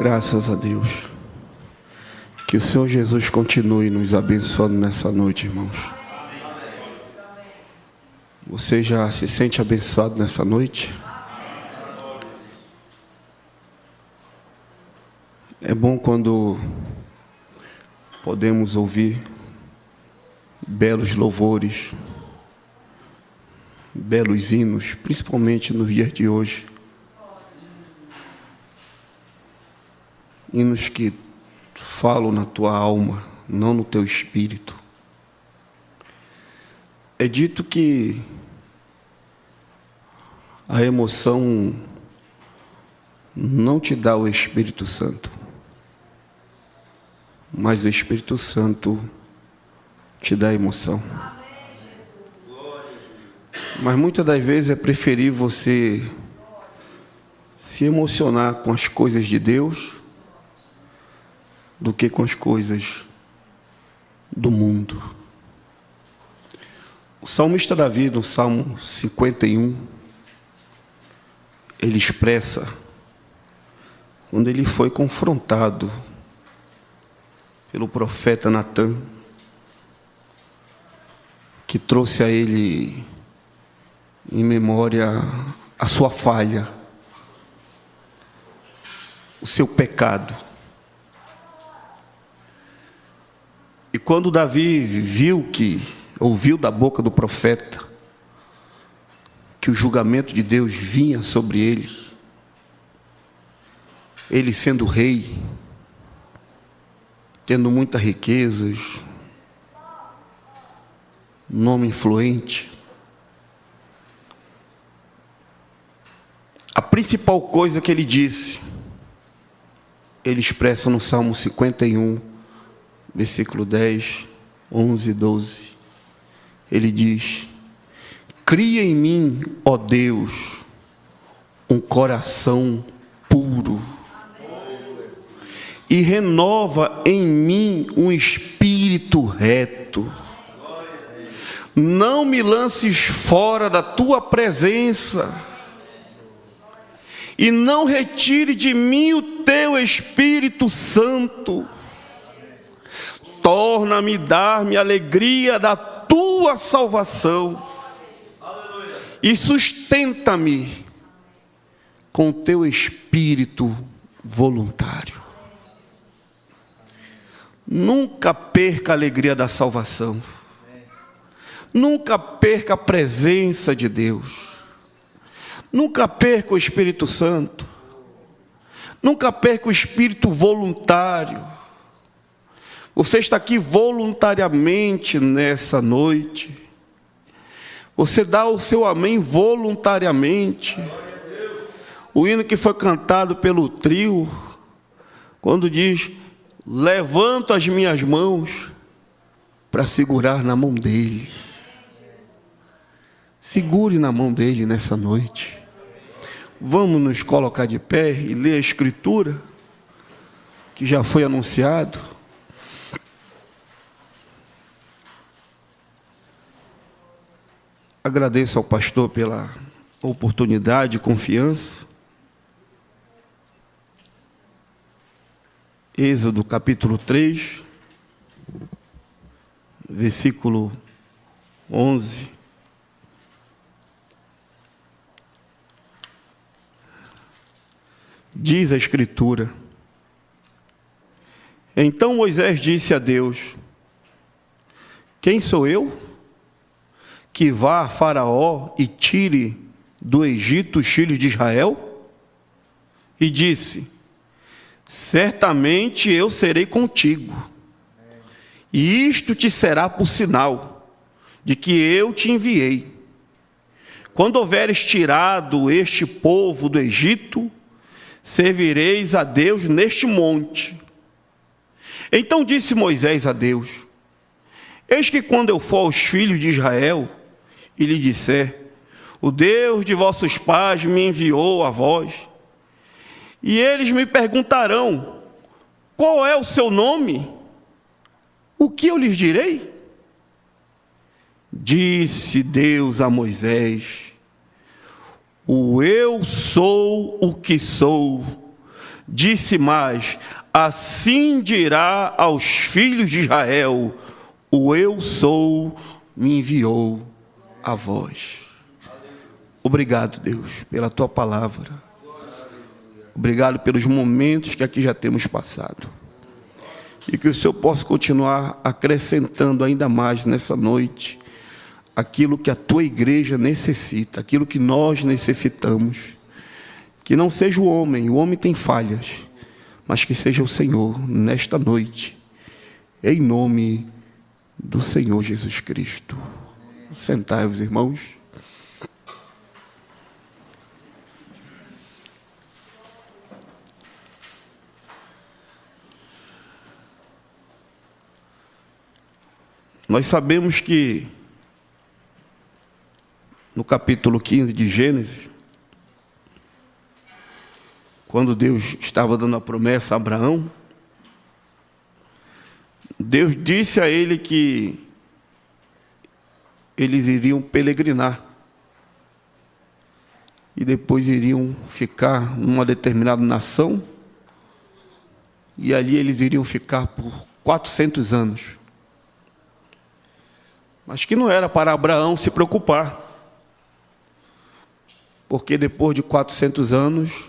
Graças a Deus. Que o Senhor Jesus continue nos abençoando nessa noite, irmãos. Você já se sente abençoado nessa noite? É bom quando podemos ouvir belos louvores, belos hinos, principalmente nos dias de hoje. Hinos que falam na tua alma, não no teu espírito. É dito que a emoção não te dá o Espírito Santo, mas o Espírito Santo te dá emoção. Mas muitas das vezes é preferível você se emocionar com as coisas de Deus do que com as coisas do mundo. O salmista Davi, no Salmo 51, ele expressa, quando ele foi confrontado pelo profeta Natã, que trouxe a ele em memória a sua falha, o seu pecado. E quando Davi ouviu da boca do profeta que o julgamento de Deus vinha sobre ele sendo rei, tendo muitas riquezas, nome influente, a principal coisa que ele disse, ele expressa no Salmo 51, versículo 10, 11 e 12. Ele diz: cria em mim, ó Deus, um coração puro, e renova em mim um espírito reto. Não me lances fora da tua presença, e não retire de mim o teu Espírito Santo. Torna-me dar-me alegria da tua salvação, e sustenta-me com o teu espírito voluntário. Nunca perca a alegria da salvação. Nunca perca a presença de Deus. Nunca perca o Espírito Santo. Nunca perca o espírito voluntário. Você está aqui voluntariamente nessa noite. Você dá o seu amém voluntariamente. O hino que foi cantado pelo trio, quando diz: levanto as minhas mãos para segurar na mão dele. Segure na mão dele nessa noite. Vamos nos colocar de pé e ler a Escritura que já foi anunciado. Agradeço ao pastor pela oportunidade e confiança. Êxodo capítulo 3, versículo 11. Diz a Escritura: então Moisés disse a Deus: quem sou eu que vá a Faraó e tire do Egito os filhos de Israel? E disse: certamente eu serei contigo, e isto te será por sinal de que eu te enviei. Quando houveres tirado este povo do Egito, servireis a Deus neste monte. Então disse Moisés a Deus: eis que quando eu for aos filhos de Israel e lhe disser: o Deus de vossos pais me enviou a vós, e eles me perguntarão: qual é o seu nome? O que eu lhes direi? Disse Deus a Moisés: o eu sou o que sou Disse mais: assim dirá aos filhos de Israel: o eu sou me enviou a vós. Obrigado, Deus, pela tua palavra. Obrigado pelos momentos que aqui já temos passado. E que o Senhor possa continuar acrescentando ainda mais nessa noite aquilo que a tua igreja necessita, aquilo que nós necessitamos. Que não seja o homem tem falhas, mas que seja o Senhor nesta noite, em nome do Senhor Jesus Cristo. Sentai-vos, irmãos. Nós sabemos que no capítulo 15 de Gênesis, quando Deus estava dando a promessa a Abraão, Deus disse a ele que eles iriam peregrinar e depois iriam ficar numa determinada nação, e ali eles iriam ficar por 400 anos. Mas que não era para Abraão se preocupar, porque depois de 400 anos,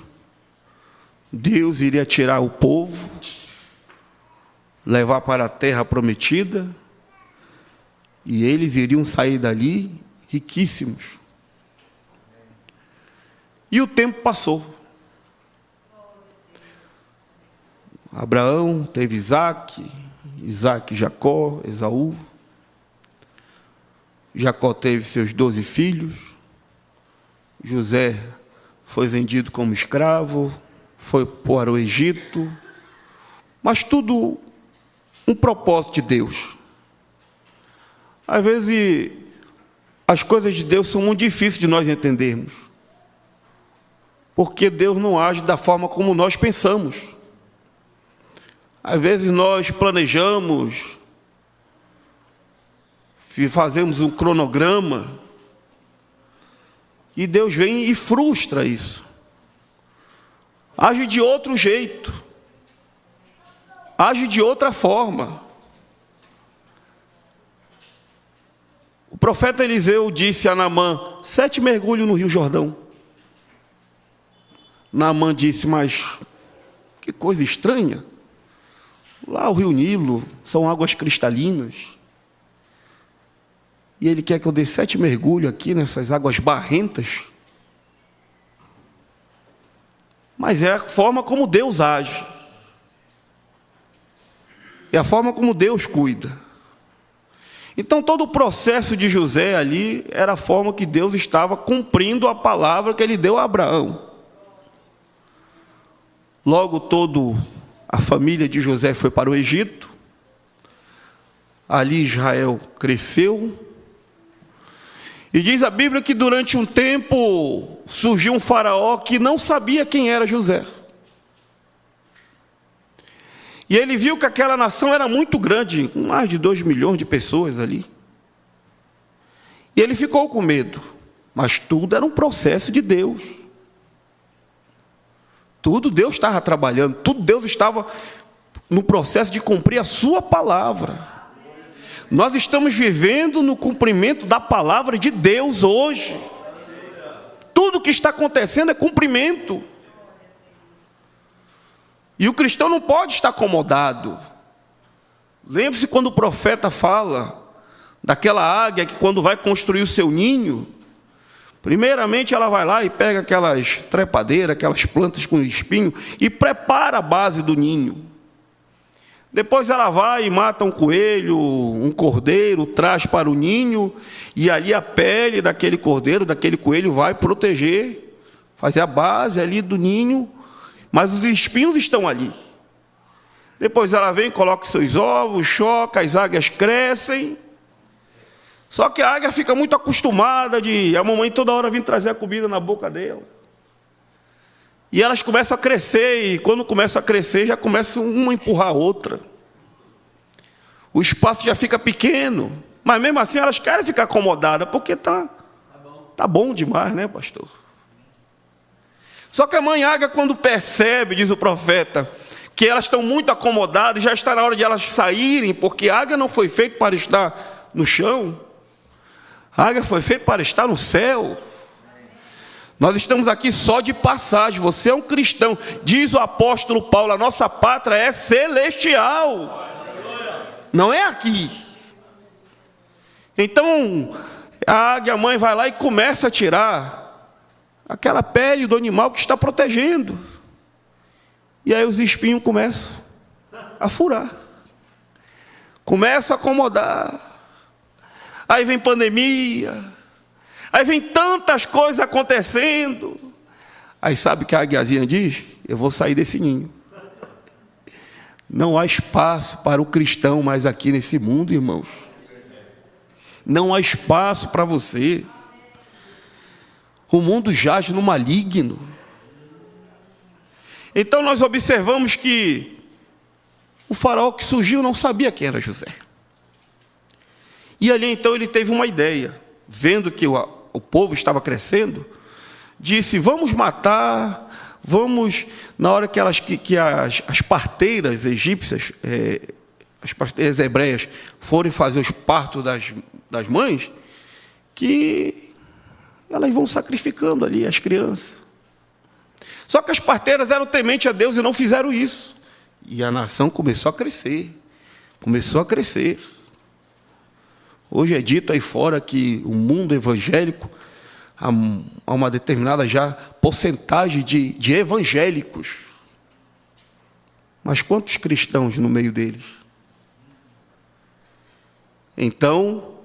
Deus iria tirar o povo, levar para a terra prometida, e eles iriam sair dali riquíssimos. E o tempo passou. Abraão teve Isaac, Jacó, Esaú. Jacó teve seus 12 filhos. José foi vendido como escravo, foi para o Egito. Mas tudo um propósito de Deus. Às vezes, as coisas de Deus são muito difíceis de nós entendermos. Porque Deus não age da forma como nós pensamos. Às vezes nós planejamos, fazemos um cronograma, e Deus vem e frustra isso. Age de outro jeito. Age de outra forma. O profeta Eliseu disse a Naamã: 7 mergulhos no Rio Jordão. Naamã disse: mas que coisa estranha. Lá o Rio Nilo são águas cristalinas. E ele quer que eu dê 7 mergulhos aqui nessas águas barrentas. Mas é a forma como Deus age. É a forma como Deus cuida. Então todo o processo de José ali era a forma que Deus estava cumprindo a palavra que ele deu a Abraão. Logo toda a família de José foi para o Egito. Ali Israel cresceu. E diz a Bíblia que durante um tempo surgiu um faraó que não sabia quem era José. E ele viu que aquela nação era muito grande, com mais de 2 milhões de pessoas ali. E ele ficou com medo. Mas tudo era um processo de Deus. Tudo Deus estava trabalhando, tudo Deus estava no processo de cumprir a sua palavra. Nós estamos vivendo no cumprimento da palavra de Deus hoje. Tudo que está acontecendo é cumprimento. E o cristão não pode estar acomodado. Lembre-se quando o profeta fala daquela águia que quando vai construir o seu ninho, primeiramente ela vai lá e pega aquelas trepadeiras, aquelas plantas com espinho e prepara a base do ninho. Depois ela vai e mata um coelho, um cordeiro, traz para o ninho, e ali a pele daquele cordeiro, daquele coelho vai proteger, fazer a base ali do ninho, mas os espinhos estão ali. Depois ela vem, coloca seus ovos, choca, as águias crescem. Só que a águia fica muito acostumada de a mamãe toda hora vir trazer a comida na boca dela. E elas começam a crescer, e quando começam a crescer, já começam uma a empurrar a outra. O espaço já fica pequeno, mas mesmo assim elas querem ficar acomodadas, porque tá bom demais, né, pastor? Só que a mãe águia, quando percebe, diz o profeta, que elas estão muito acomodadas, já está na hora de elas saírem, porque a águia não foi feita para estar no chão, a águia foi feita para estar no céu. Nós estamos aqui só de passagem, você é um cristão, diz o apóstolo Paulo, a nossa pátria é celestial, não é aqui. Então, a águia mãe vai lá e começa a tirar aquela pele do animal que está protegendo. E aí os espinhos começam a furar, começam a acomodar. Aí vem pandemia, aí vem tantas coisas acontecendo. Aí sabe o que a águiazinha diz? Eu vou sair desse ninho. Não há espaço para o cristão mais aqui nesse mundo, irmãos. Não há espaço para você. O mundo jaz no maligno. Então nós observamos que o faraó que surgiu não sabia quem era José. E ali então ele teve uma ideia, vendo que o povo estava crescendo, disse, vamos matar, vamos, na hora que as parteiras egípcias, as parteiras hebreias forem fazer os partos das mães, que elas vão sacrificando ali as crianças. Só que as parteiras eram tementes a Deus e não fizeram isso. E a nação começou a crescer. Começou a crescer. Hoje é dito aí fora que o mundo evangélico, há uma determinada já porcentagem de evangélicos. Mas quantos cristãos no meio deles? Então,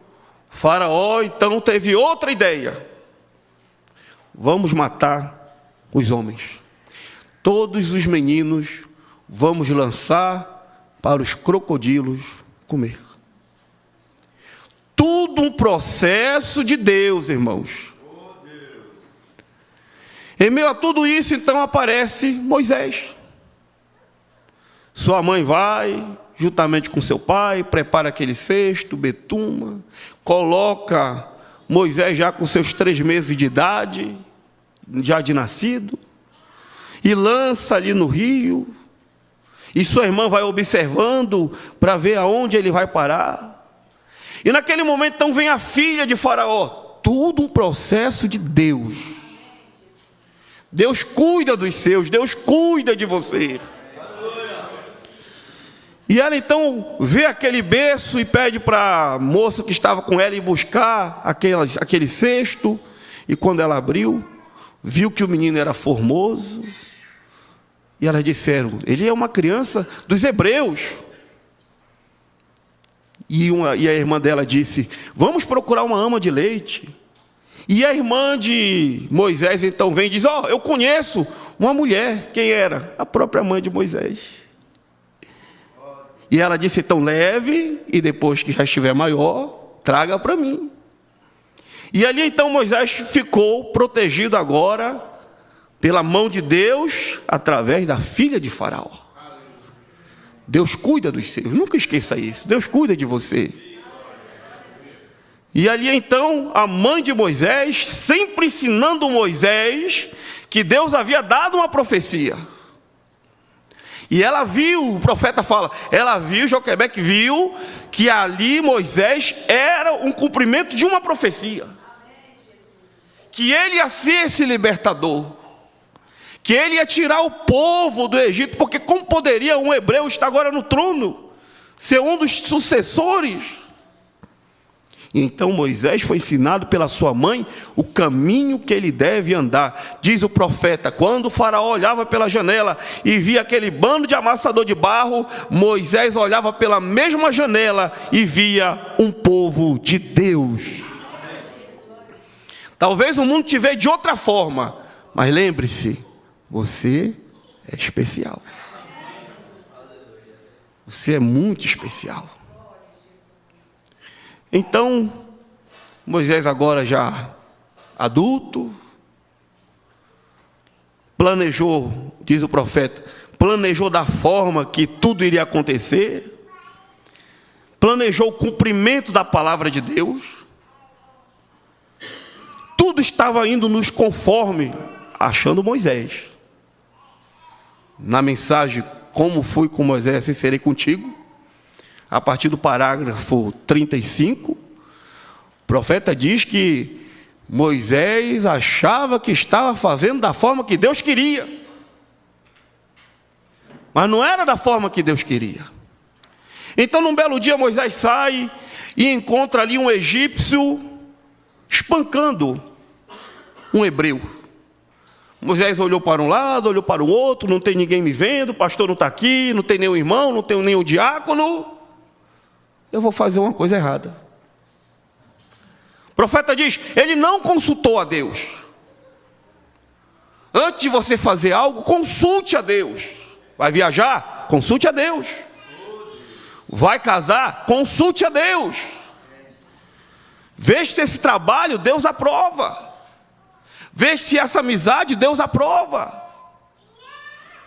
Faraó então teve outra ideia. Vamos matar os homens. Todos os meninos vamos lançar para os crocodilos comer. Tudo um processo de Deus, irmãos. Em meio a tudo isso, então, aparece Moisés. Sua mãe vai, juntamente com seu pai, prepara aquele cesto, betuma, coloca Moisés já com seus 3 meses de idade, já de nascido, e lança ali no rio, e sua irmã vai observando para ver aonde ele vai parar. E naquele momento então vem a filha de Faraó. Tudo um processo de Deus. Deus cuida dos seus, Deus cuida de você. E ela então vê aquele berço e pede para a moça que estava com ela ir buscar aquele cesto. E quando ela abriu, viu que o menino era formoso. E elas disseram, ele é uma criança dos hebreus. E a irmã dela disse, vamos procurar uma ama de leite. E a irmã de Moisés então vem e diz, eu conheço uma mulher. Quem era? A própria mãe de Moisés. E ela disse, então leve, e depois que já estiver maior, traga para mim. E ali então Moisés ficou protegido agora pela mão de Deus, através da filha de Faraó. Deus cuida dos seus, nunca esqueça isso, Deus cuida de você. E ali então, a mãe de Moisés, sempre ensinando Moisés, que Deus havia dado uma profecia. E ela viu, o profeta fala, Joquebeque viu, que ali Moisés era um cumprimento de uma profecia. Que ele ia ser esse libertador. Que ele ia tirar o povo do Egito, porque como poderia um hebreu estar agora no trono, ser um dos sucessores? Então Moisés foi ensinado pela sua mãe o caminho que ele deve andar. Diz o profeta, quando o faraó olhava pela janela e via aquele bando de amassador de barro, Moisés olhava pela mesma janela e via um povo de Deus. Talvez o mundo te veja de outra forma, mas lembre-se, você é especial. Você é muito especial. Então, Moisés agora já adulto, planejou, diz o profeta, planejou da forma que tudo iria acontecer, planejou o cumprimento da palavra de Deus, tudo estava indo nos conforme achando Moisés. Na mensagem, como fui com Moisés, assim serei contigo. A partir do parágrafo 35, o profeta diz que Moisés achava que estava fazendo da forma que Deus queria. Mas não era da forma que Deus queria. Então, num belo dia, Moisés sai e encontra ali um egípcio espancando um hebreu. Moisés olhou para um lado, olhou para o outro, não tem ninguém me vendo, o pastor não está aqui, não tem nenhum irmão, não tem nenhum diácono. Eu vou fazer uma coisa errada. O profeta diz, ele não consultou a Deus. Antes de você fazer algo, consulte a Deus. Vai viajar? Consulte a Deus. Vai casar? Consulte a Deus. Veja se esse trabalho Deus aprova. Veja se essa amizade Deus aprova.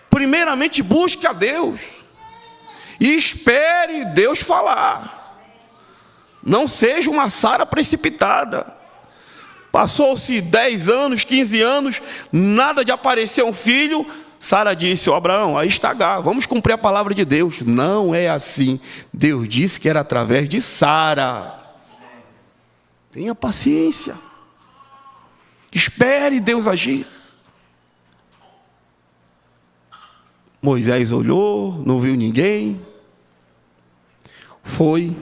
Primeiramente busque a Deus. E espere Deus falar. Não seja uma Sara precipitada. Passou-se 10 anos, 15 anos, nada de aparecer um filho. Sara disse, Abraão, aí está H, vamos cumprir a palavra de Deus. Não é assim. Deus disse que era através de Sara. Tenha paciência. Espere Deus agir. Moisés olhou, não viu ninguém. Foi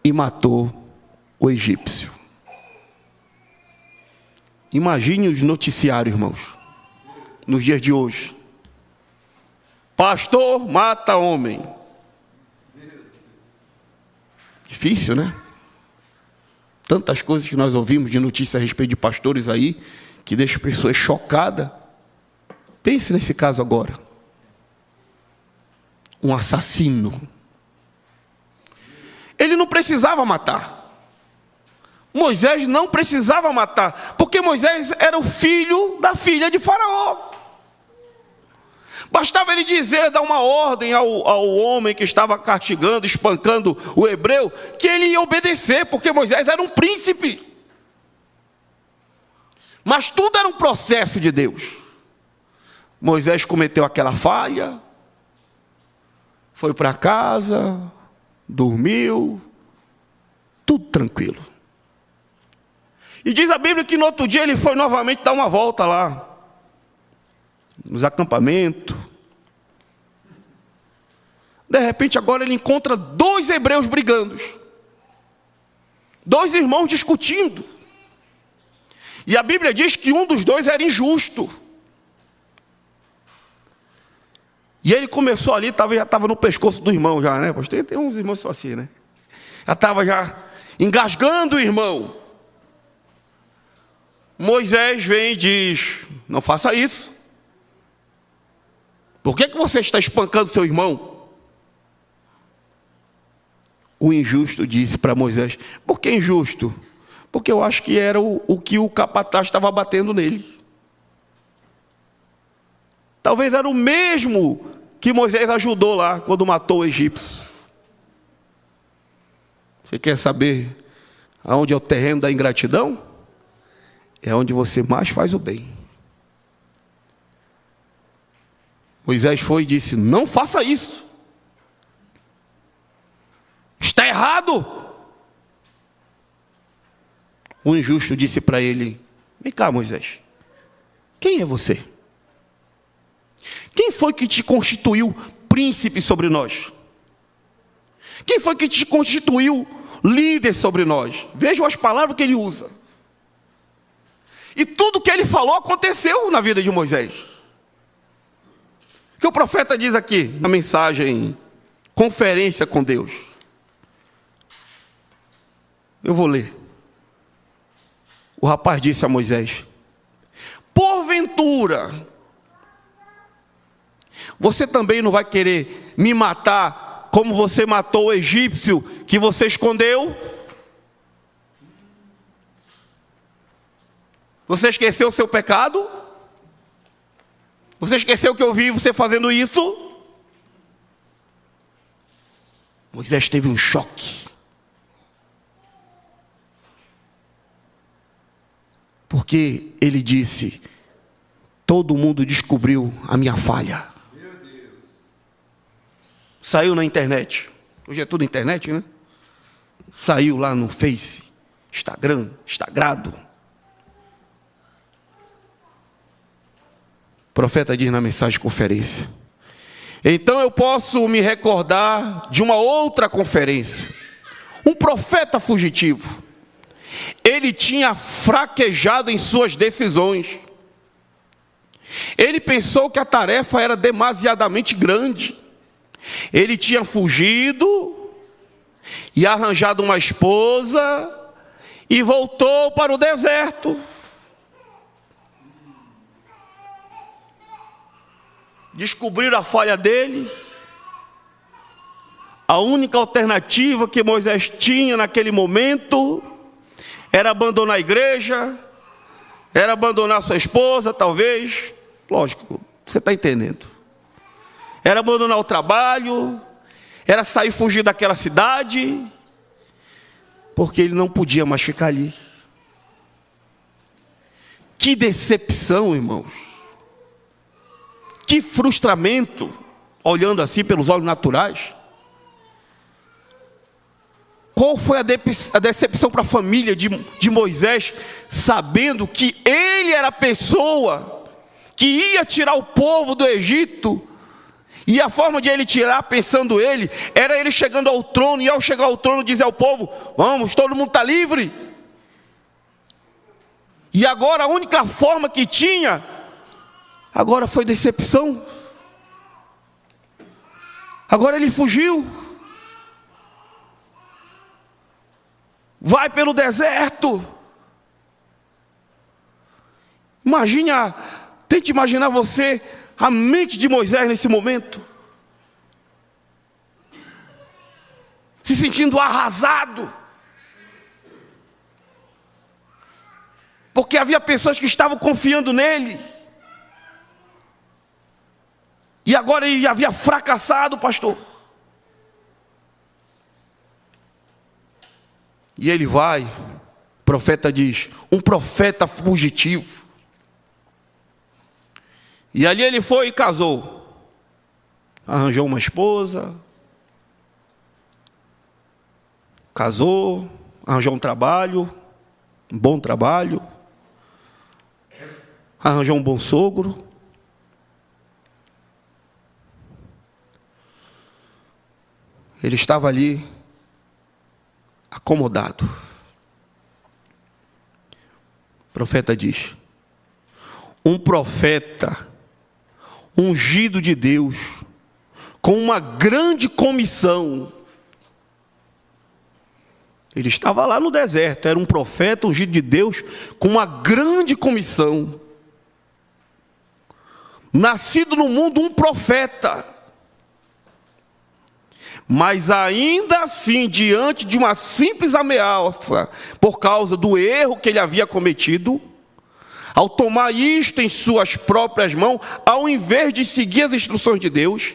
e matou o egípcio. Imagine os noticiários, irmãos, nos dias de hoje. Pastor mata homem. Difícil, né? Tantas coisas que nós ouvimos de notícias a respeito de pastores aí, que deixam pessoas chocadas. Pense nesse caso agora. Um assassino. Ele não precisava matar. Moisés não precisava matar, porque Moisés era o filho da filha de Faraó. Bastava ele dizer, dar uma ordem ao homem que estava castigando, espancando o hebreu, que ele ia obedecer, porque Moisés era um príncipe. Mas tudo era um processo de Deus. Moisés cometeu aquela falha, foi para casa, dormiu, tudo tranquilo. E diz a Bíblia que no outro dia ele foi novamente dar uma volta lá, nos acampamentos. De repente agora ele encontra 2 hebreus brigando. 2 irmãos discutindo. E a Bíblia diz que um dos 2 era injusto. E ele começou ali, já estava no pescoço do irmão já, né? Tem uns irmãos só assim, né? Já estava engasgando o irmão. Moisés vem e diz, não faça isso. Por que você está espancando seu irmão? O injusto disse para Moisés, por que injusto? Porque eu acho que era o que o capataz estava batendo nele. Talvez era o mesmo que Moisés ajudou lá, quando matou o egípcio. Você quer saber aonde é o terreno da ingratidão? É onde você mais faz o bem. Moisés foi e disse, não faça isso. Está errado. O injusto disse para ele, vem cá, Moisés, quem é você? Quem foi que te constituiu príncipe sobre nós? Quem foi que te constituiu líder sobre nós? Vejam as palavras que ele usa. E tudo que ele falou aconteceu na vida de Moisés. O que o profeta diz aqui, na mensagem, conferência com Deus. Eu vou ler. O rapaz disse a Moisés, porventura, você também não vai querer me matar como você matou o egípcio que você escondeu? Você esqueceu o seu pecado? Você esqueceu que eu vi você fazendo isso? Moisés teve um choque. Porque ele disse, todo mundo descobriu a minha falha. Saiu na internet. Hoje é tudo internet, né? Saiu lá no Face, Instagram, Instagrado. O profeta diz na mensagem de conferência. Então eu posso me recordar de uma outra conferência. Um profeta fugitivo. Ele tinha fraquejado em suas decisões. Ele pensou que a tarefa era demasiadamente grande. Ele tinha fugido e arranjado uma esposa e voltou para o deserto. Descobriram a falha dele. A única alternativa que Moisés tinha naquele momento era abandonar a igreja, era abandonar sua esposa, talvez. Lógico, você está entendendo. Era abandonar o trabalho, era sair, fugir daquela cidade, porque ele não podia mais ficar ali. Que decepção, irmãos. Que frustramento, olhando assim pelos olhos naturais. Qual foi a decepção para a família de Moisés, sabendo que ele era a pessoa que ia tirar o povo do Egito, e a forma de ele tirar, pensando ele, era ele chegando ao trono, e ao chegar ao trono dizer ao povo: vamos, todo mundo está livre. E agora a única forma que tinha, agora foi decepção. Agora ele fugiu. Vai pelo deserto. Tente imaginar você, a mente de Moisés nesse momento. Se sentindo arrasado. Porque havia pessoas que estavam confiando nele. E agora ele havia fracassado, pastor. E ele vai, o profeta diz, um profeta fugitivo. E ali ele foi e casou. Arranjou uma esposa. Casou, arranjou um trabalho, um bom trabalho. Arranjou um bom sogro. Ele estava ali acomodado. O profeta diz: um profeta ungido de Deus, com uma grande comissão. Ele estava lá no deserto, era um profeta ungido de Deus, com uma grande comissão. Nascido no mundo um profeta. Mas ainda assim, diante de uma simples ameaça, por causa do erro que ele havia cometido, ao tomar isto em suas próprias mãos, ao invés de seguir as instruções de Deus,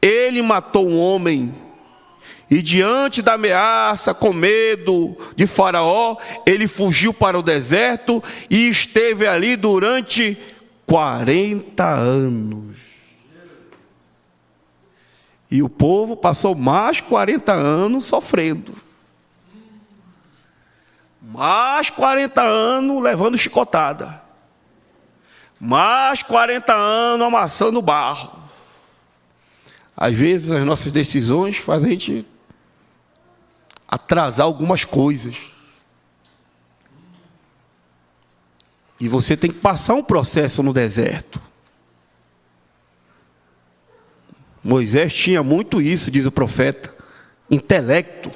ele matou um homem. E diante da ameaça, com medo de Faraó, ele fugiu para o deserto e esteve ali durante 40 anos. E o povo passou mais 40 anos sofrendo. Mais 40 anos levando chicotada. Mais 40 anos amassando barro. Às vezes as nossas decisões fazem a gente atrasar algumas coisas. E você tem que passar um processo no deserto. Moisés tinha muito isso, diz o profeta, intelecto.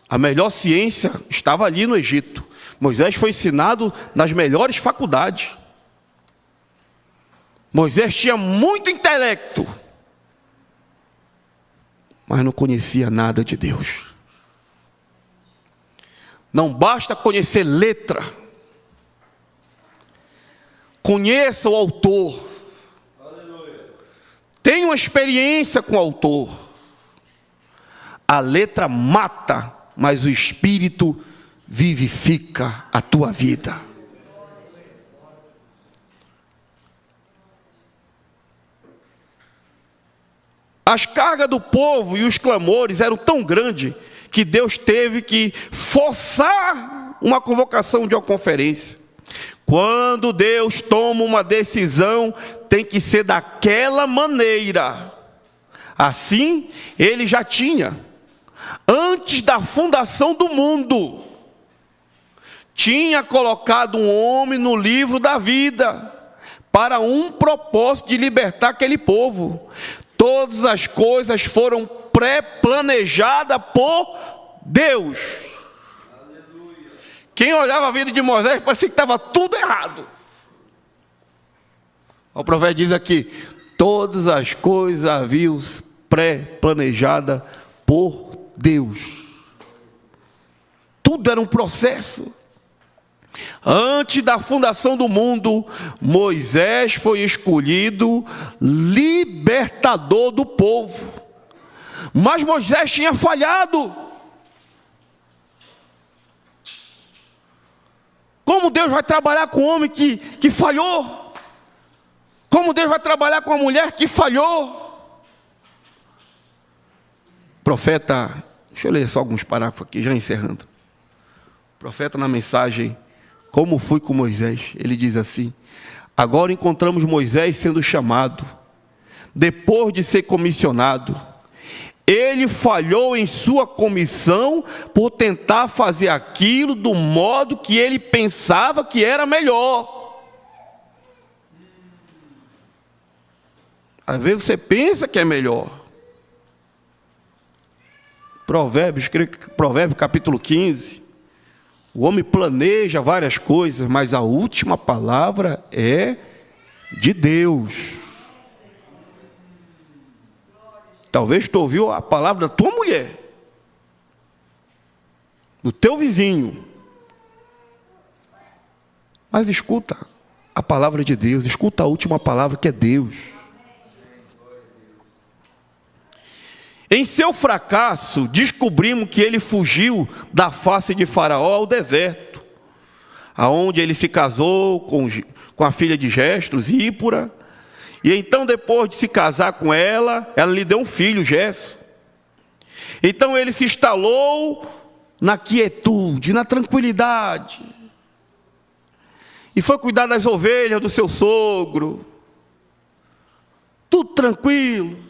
A melhor ciência estava ali no Egito. Moisés foi ensinado nas melhores faculdades. Moisés tinha muito intelecto, mas não conhecia nada de Deus. Não basta conhecer letra. Conheça o autor. Tenha uma experiência com o autor. A letra mata, mas o Espírito vivifica a tua vida. As cargas do povo e os clamores eram tão grandes que Deus teve que forçar uma convocação de uma conferência. Quando Deus toma uma decisão, tem que ser daquela maneira. Assim, ele já tinha, antes da fundação do mundo, tinha colocado um homem no livro da vida, para um propósito de libertar aquele povo. Todas as coisas foram pré-planejadas por Deus. Aleluia. Quem olhava a vida de Moisés, parecia que estava tudo errado. O profeta diz aqui, todas as coisas haviam pré-planejadas por Deus. Tudo era um processo. Antes da fundação do mundo, Moisés foi escolhido libertador do povo. Mas Moisés tinha falhado. Como Deus vai trabalhar com um homem que falhou? Como Deus vai trabalhar com uma mulher que falhou? Profeta, deixa eu ler só alguns parágrafos aqui, já encerrando. Profeta, na mensagem Como Fui com Moisés, ele diz assim: agora encontramos Moisés sendo chamado, depois de ser comissionado. Ele falhou em sua comissão por tentar fazer aquilo do modo que ele pensava que era melhor. Às vezes você pensa que é melhor. Provérbios capítulo 15. O homem planeja várias coisas, mas a última palavra é de Deus. Talvez tu ouviu a palavra da tua mulher, do teu vizinho. Mas escuta a palavra de Deus, escuta a última palavra que é Deus. Em seu fracasso, descobrimos que ele fugiu da face de Faraó ao deserto, aonde ele se casou com a filha de Jetro, Zípora, e então depois de se casar com ela lhe deu um filho, Gesso. Então ele se instalou na quietude, na tranquilidade, e foi cuidar das ovelhas do seu sogro, tudo tranquilo.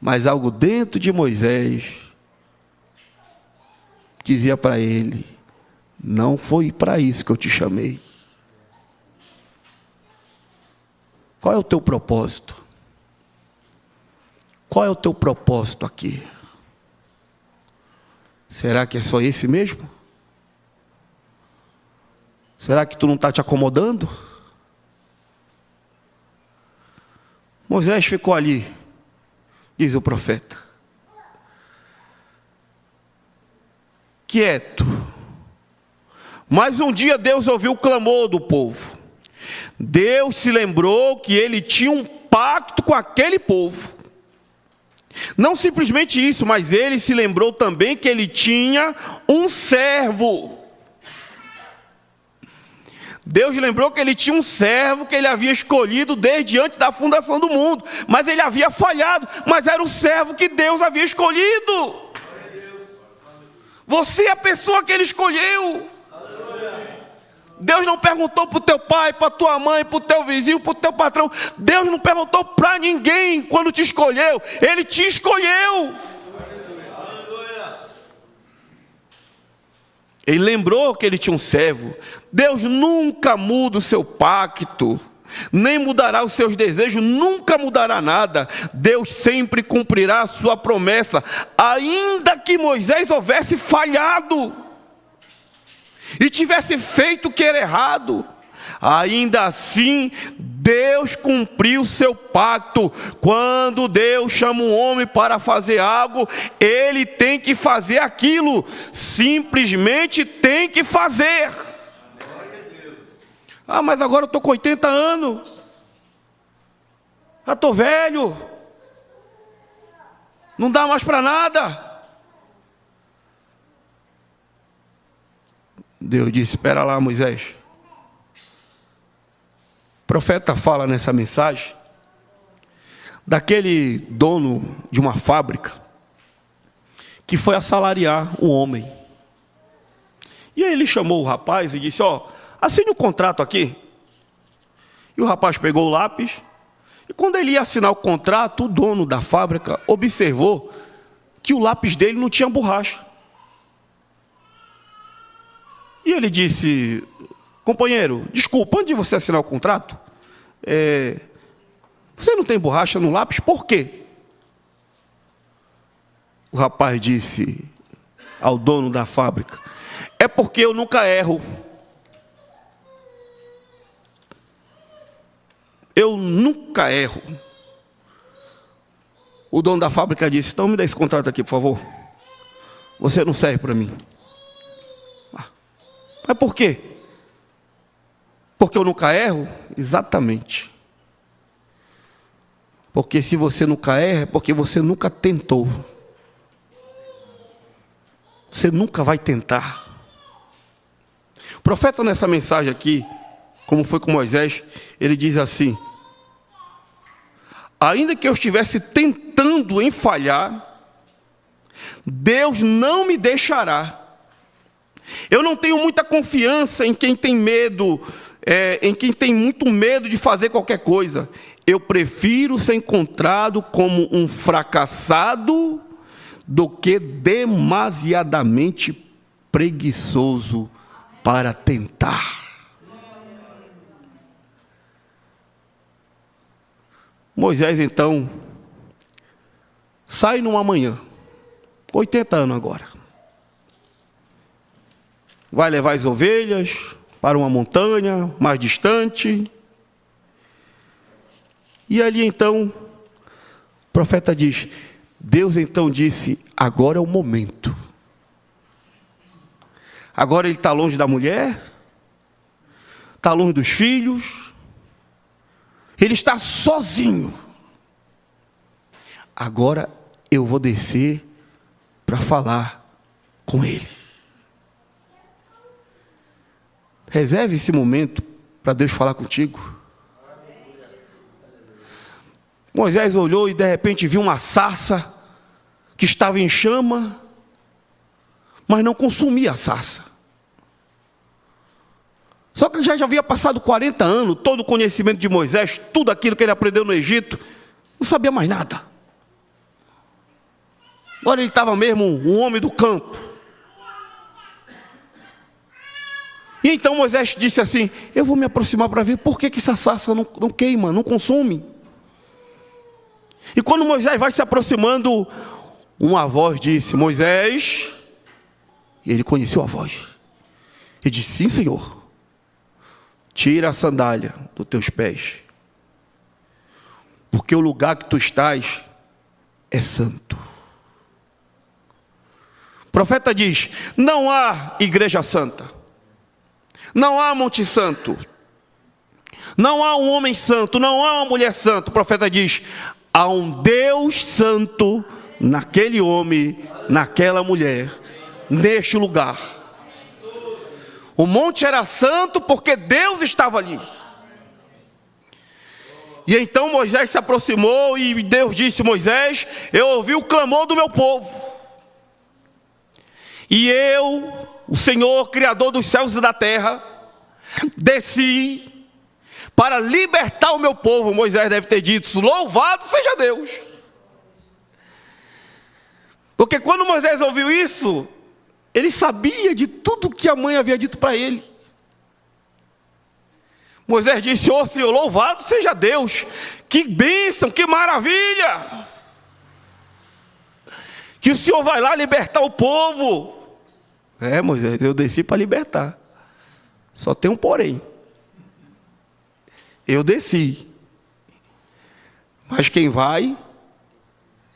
Mas algo dentro de Moisés dizia para ele: não foi para isso que eu te chamei. Qual é o teu propósito? Qual é o teu propósito aqui? Será que é só esse mesmo? Será que tu não está te acomodando? Moisés ficou ali, diz o profeta, quieto. Mas um dia Deus ouviu o clamor do povo. Deus se lembrou que ele tinha um pacto com aquele povo. Não simplesmente isso, mas ele se lembrou também que ele tinha um servo. Deus lembrou que ele tinha um servo que ele havia escolhido desde antes da fundação do mundo. Mas ele havia falhado, mas era o servo que Deus havia escolhido. Você é a pessoa que ele escolheu. Deus não perguntou para o teu pai, para a tua mãe, para o teu vizinho, para o teu patrão. Deus não perguntou para ninguém quando te escolheu. Ele te escolheu. Ele lembrou que ele tinha um servo. Deus nunca muda o seu pacto, nem mudará os seus desejos, nunca mudará nada. Deus sempre cumprirá a sua promessa, ainda que Moisés houvesse falhado e tivesse feito o que era errado. Ainda assim, Deus cumpriu o seu pacto. Quando Deus chama um homem para fazer algo, ele tem que fazer aquilo. Simplesmente tem que fazer. Ah, mas agora eu estou com 80 anos. Já estou velho. Não dá mais para nada. Deus disse: espera lá, Moisés. O profeta fala nessa mensagem daquele dono de uma fábrica que foi assalariar um homem. E aí ele chamou o rapaz e disse: ó, assine o contrato aqui. E o rapaz pegou o lápis, e quando ele ia assinar o contrato, o dono da fábrica observou que o lápis dele não tinha borracha. E ele disse: companheiro, desculpa, antes de você assinar o contrato, você não tem borracha no lápis, por quê? O rapaz disse ao dono da fábrica: é porque eu nunca erro. Eu nunca erro. O dono da fábrica disse: então me dá esse contrato aqui, por favor. Você não serve para mim. Mas por quê? Porque eu nunca erro? Exatamente. Porque se você nunca erra, é porque você nunca tentou. Você nunca vai tentar. O profeta, nessa mensagem aqui, como foi com Moisés, ele diz assim: ainda que eu estivesse tentando em falhar, Deus não me deixará. Eu não tenho muita confiança em quem tem medo, em quem tem muito medo de fazer qualquer coisa. Eu prefiro ser encontrado como um fracassado do que demasiadamente preguiçoso para tentar. Moisés, então, sai numa manhã, 80 anos agora. Vai levar as ovelhas para uma montanha mais distante. E ali então, o profeta diz: Deus então disse: agora é o momento. Agora ele está longe da mulher, está longe dos filhos, ele está sozinho. Agora eu vou descer para falar com ele. Reserve esse momento para Deus falar contigo. Moisés olhou e de repente viu uma sarça que estava em chama, mas não consumia a sarça. Só que já havia passado 40 anos, todo o conhecimento de Moisés, tudo aquilo que ele aprendeu no Egito, não sabia mais nada. Agora ele estava mesmo um homem do campo. E então Moisés disse assim: eu vou me aproximar para ver por que essa sarça não queima, não consome. E quando Moisés vai se aproximando, uma voz disse: Moisés. E ele conheceu a voz. E disse: sim, Senhor. Tira a sandália dos teus pés, porque o lugar que tu estás é santo. O profeta diz: não há igreja santa, não há Monte Santo, não há um homem santo, não há uma mulher santa. O profeta diz: há um Deus santo naquele homem, naquela mulher, neste lugar. O monte era santo porque Deus estava ali. E então Moisés se aproximou e Deus disse: Moisés, eu ouvi o clamor do meu povo. E eu, o Senhor, Criador dos céus e da terra, desci para libertar o meu povo. Moisés deve ter dito: louvado seja Deus. Porque quando Moisés ouviu isso, ele sabia de tudo que a mãe havia dito para ele. Moisés disse: ô Senhor, louvado seja Deus. Que bênção, que maravilha. Que o Senhor vai lá libertar o povo. Moisés, eu desci para libertar. Só tem um porém. Eu desci. Mas quem vai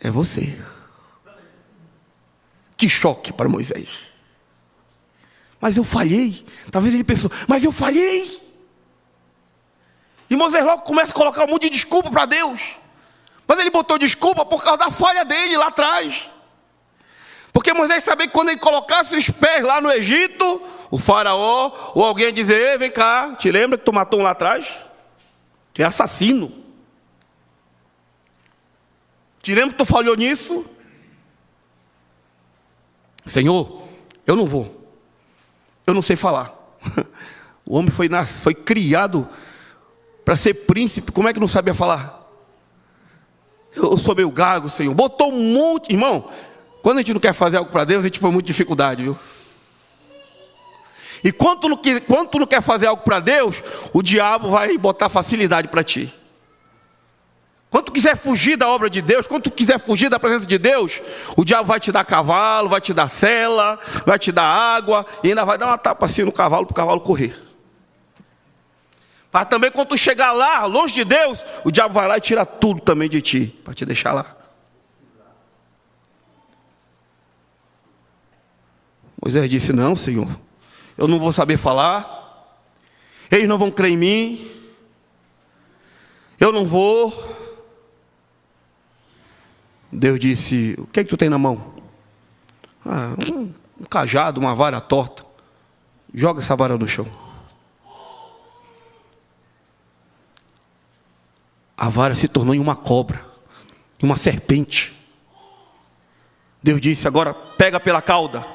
é você. Que choque para Moisés. Mas eu falhei. Talvez ele pensou: mas eu falhei. E Moisés logo começa a colocar um monte de desculpa para Deus. Mas ele botou desculpa por causa da falha dele lá atrás. Porque Moisés sabia que quando ele colocasse os pés lá no Egito, o faraó ou alguém ia dizer: ei, vem cá, te lembra que tu matou um lá atrás? Tu é assassino. Tiremos que tu falhou nisso. Senhor, eu não vou. Eu não sei falar. O homem foi criado para ser príncipe. Como é que não sabia falar? Eu sou meio gago, Senhor. Botou um monte. Irmão, quando a gente não quer fazer algo para Deus, a gente põe muita dificuldade, viu? E quando tu não quer fazer algo para Deus, o diabo vai botar facilidade para ti. Quando tu quiser fugir da obra de Deus, quando tu quiser fugir da presença de Deus, o diabo vai te dar cavalo, vai te dar sela, vai te dar água, e ainda vai dar uma tapa assim no cavalo, para o cavalo correr. Mas também quando tu chegar lá, longe de Deus, o diabo vai lá e tira tudo também de ti, para te deixar lá. Moisés disse, não, Senhor, eu não vou saber falar, eles não vão crer em mim, eu não vou. Deus disse, o que é que tu tem na mão? Um cajado, uma vara torta. Joga essa vara no chão. A vara se tornou em uma cobra, em uma serpente. Deus disse, agora pega pela cauda.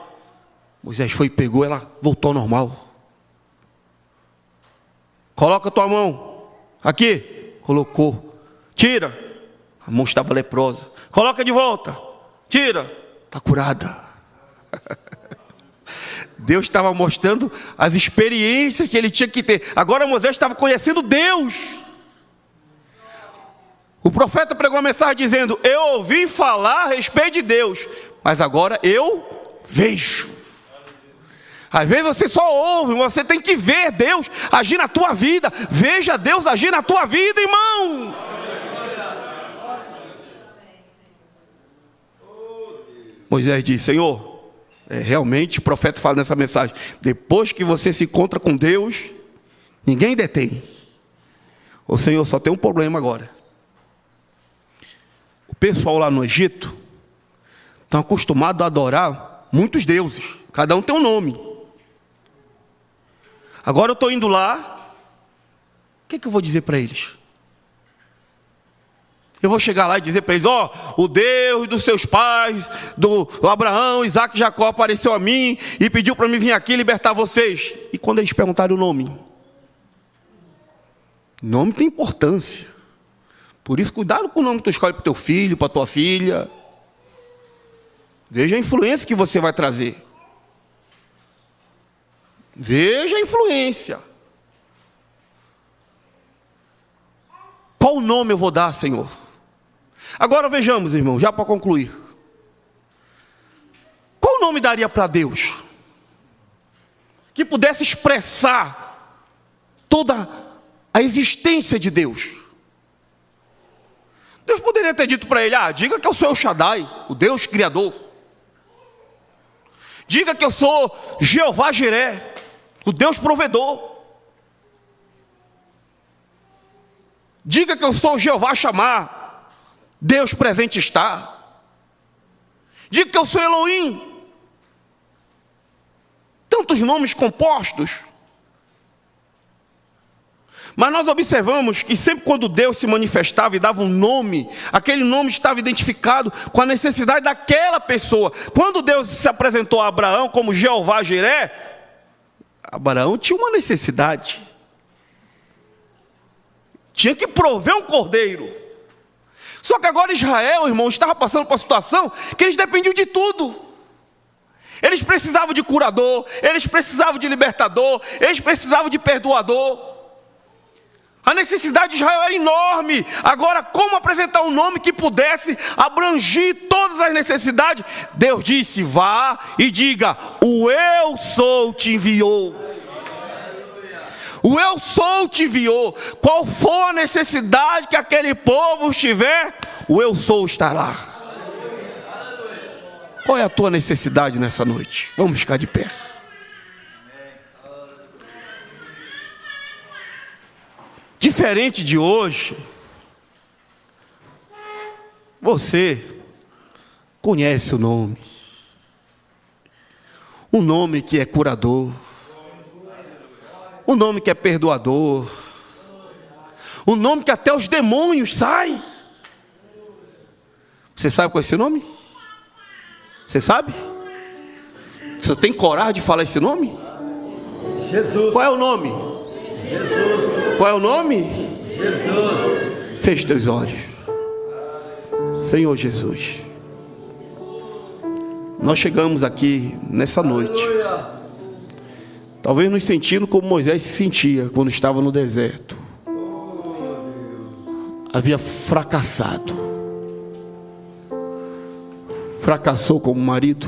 Moisés foi e pegou, ela voltou ao normal. Coloca a tua mão. Aqui. Colocou. Tira. A mão estava leprosa. Coloca de volta. Tira. Está curada. Deus estava mostrando as experiências que ele tinha que ter. Agora Moisés estava conhecendo Deus. O profeta pregou uma mensagem dizendo, eu ouvi falar a respeito de Deus, mas agora eu vejo. Às vezes você só ouve, você tem que ver Deus agir na tua vida. Veja Deus agir na tua vida, irmão. Moisés disse, Senhor, realmente o profeta fala nessa mensagem, depois que você se encontra com Deus, ninguém detém. Ô Senhor, só tem um problema agora. O pessoal lá no Egito estão acostumados a adorar muitos deuses, cada um tem um nome. Agora eu estou indo lá, o que eu vou dizer para eles? Eu vou chegar lá e dizer para eles, o Deus dos seus pais, do Abraão, Isaac e Jacó apareceu a mim e pediu para mim vir aqui libertar vocês. E quando eles perguntaram o nome tem importância. Por isso, cuidado com o nome que tu escolhe para o teu filho, para a tua filha. Veja a influência que você vai trazer. Veja a influência. Qual nome eu vou dar, Senhor? Agora vejamos, irmão, já para concluir. Qual nome daria para Deus? Que pudesse expressar toda a existência de Deus. Deus poderia ter dito para ele, diga que eu sou El Shaddai, o Deus Criador. Diga que eu sou Jeová Jiré, o Deus Provedor. Diga que eu sou Jeová Chamar, Deus presente está. Diga que eu sou Elohim. Tantos nomes compostos. Mas nós observamos que sempre quando Deus se manifestava e dava um nome, aquele nome estava identificado com a necessidade daquela pessoa. Quando Deus se apresentou a Abraão como Jeová Jiré, Abraão tinha uma necessidade. Tinha que prover um cordeiro. Só que agora Israel, irmão, estava passando por uma situação que eles dependiam de tudo. Eles precisavam de curador, eles precisavam de libertador, eles precisavam de perdoador. A necessidade de Israel era enorme. Agora, como apresentar um nome que pudesse abranger todas as necessidades? Deus disse, vá e diga, o Eu Sou te enviou. O Eu Sou te enviou. Qual for a necessidade que aquele povo tiver, o Eu Sou está lá. Qual é a tua necessidade nessa noite? Vamos ficar de pé. Diferente de hoje, você conhece o nome. Um nome que é curador. Um nome que é perdoador. Um nome que até os demônios saem. Você sabe qual é esse nome? Você sabe? Você tem coragem de falar esse nome? Jesus. Qual é o nome? Jesus. Qual é o nome? Jesus. Feche teus olhos. Senhor Jesus, nós chegamos aqui nessa noite, Aleluia. talvez nos sentindo como Moisés se sentia quando estava no deserto. Havia fracassado. Fracassou como marido,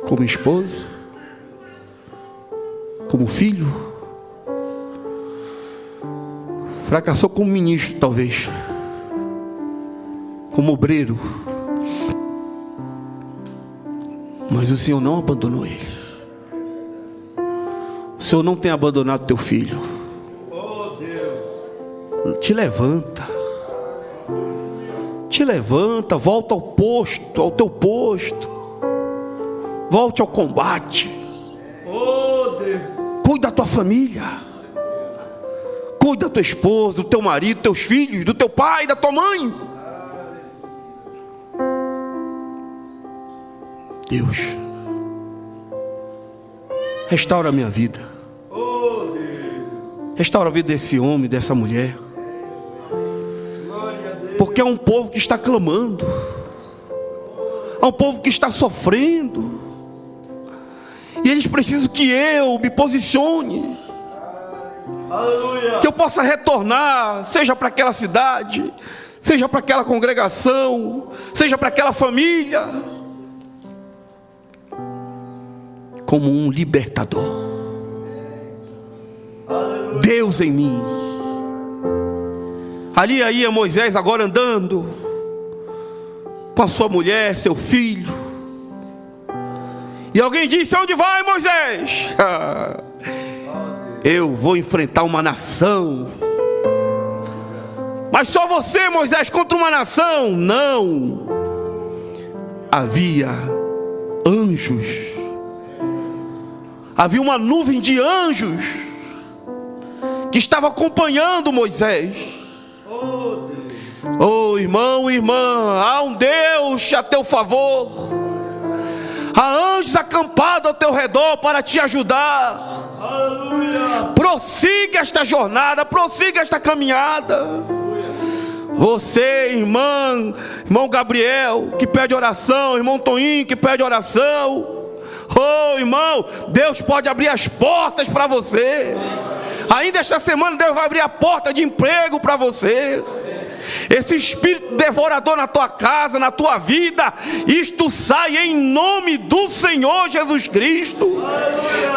como esposa, como filho. Fracassou como ministro, talvez, como obreiro. Mas o Senhor não abandonou ele. O Senhor não tem abandonado teu filho. Te levanta. Te levanta, volta ao posto, ao teu posto. Volte ao combate. Cuida da tua família. Cuida da tua esposa, do teu marido, dos teus filhos, do teu pai, da tua mãe. Deus, restaura a minha vida. Restaura a vida desse homem, dessa mulher. Porque é um povo que está clamando. É um povo que está sofrendo. E eles precisam que eu me posicione. Aleluia. Que eu possa retornar, seja para aquela cidade, seja para aquela congregação, seja para aquela família, como um libertador. Aleluia. Deus em mim. Ali ia Moisés agora andando com a sua mulher, seu filho. E alguém disse: onde vai, Moisés? Eu vou enfrentar uma nação. Mas só você, Moisés, contra uma nação? Não. Havia anjos. Havia uma nuvem de anjos que estava acompanhando Moisés. Oh, irmão, irmã, há um Deus a teu favor. Há anjos acampados ao teu redor para te ajudar. Aleluia. Prossiga esta jornada, prossiga esta caminhada. Você, irmão Gabriel, que pede oração, irmão Toninho, que pede oração. Oh, irmão, Deus pode abrir as portas para você. Ainda esta semana Deus vai abrir a porta de emprego para você. Esse espírito devorador na tua casa, na tua vida, isto sai em nome do Senhor Jesus Cristo.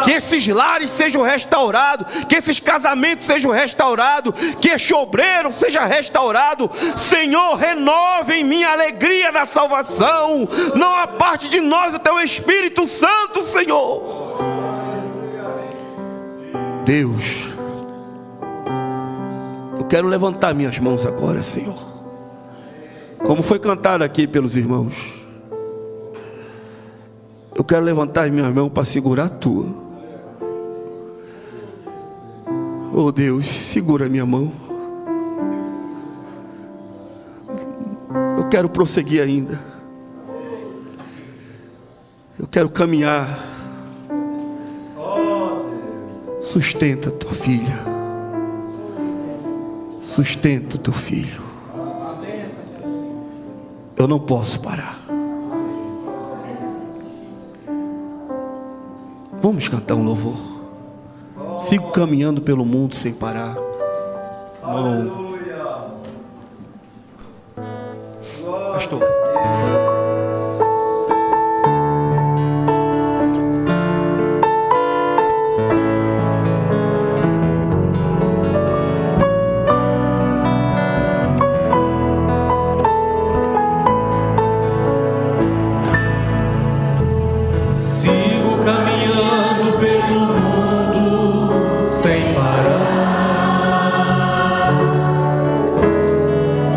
Que esses lares sejam restaurados, que esses casamentos sejam restaurados, que este obreiro seja restaurado. Senhor, renove em mim a alegria da salvação. Não aparte de nós o teu Espírito Santo, Senhor. Deus, eu quero levantar minhas mãos agora, Senhor, como foi cantado aqui pelos irmãos. Eu quero levantar minhas mãos para segurar a tua. Oh Deus, segura a minha mão. Eu quero prosseguir ainda. Eu quero caminhar. Sustenta tua filha. Sustenta teu filho. Eu não posso parar. Vamos cantar um louvor. Sigo caminhando pelo mundo sem parar. Pastor.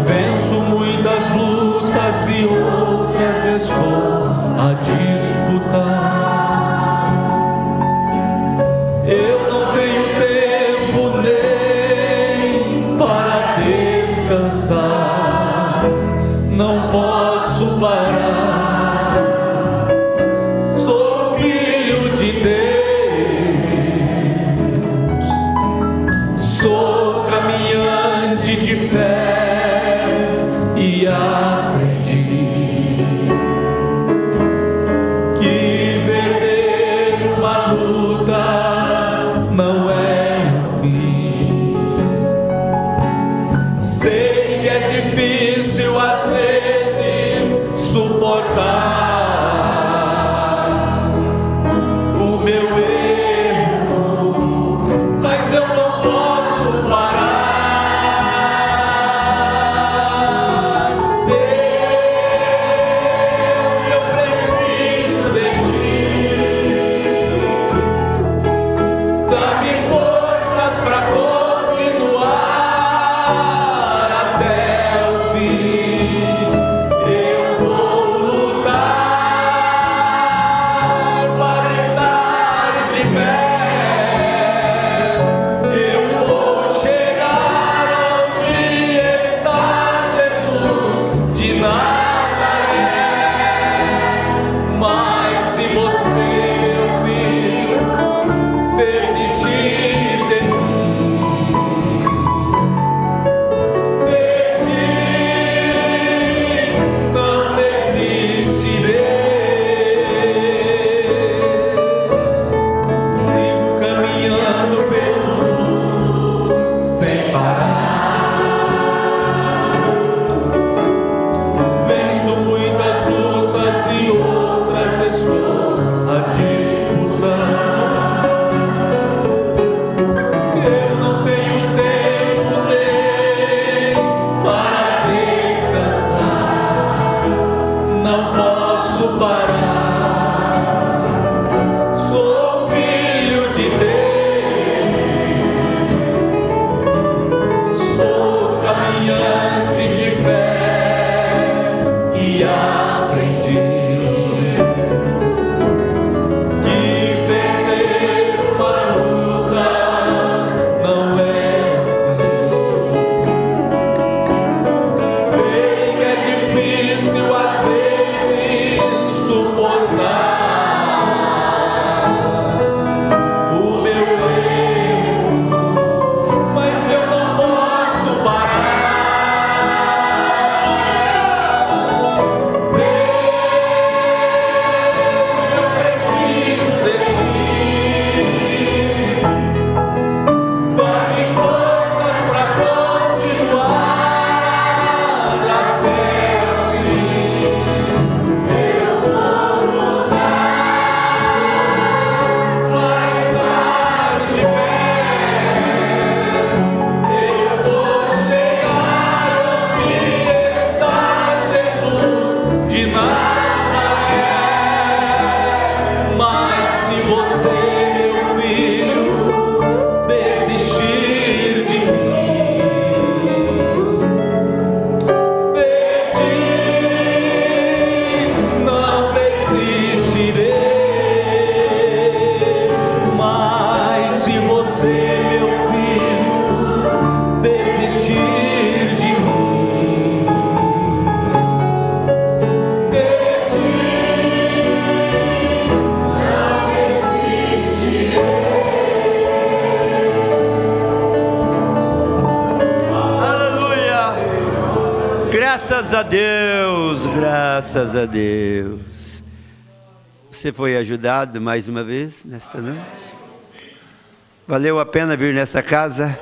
Venço muitas lutas e outras. Graças a Deus, graças a Deus. Você foi ajudado mais uma vez nesta noite? Valeu a pena vir nesta casa?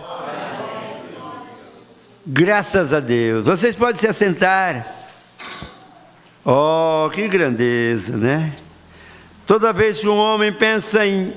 Graças a Deus. Vocês podem se assentar. Oh, que grandeza, né? Toda vez que um homem pensa em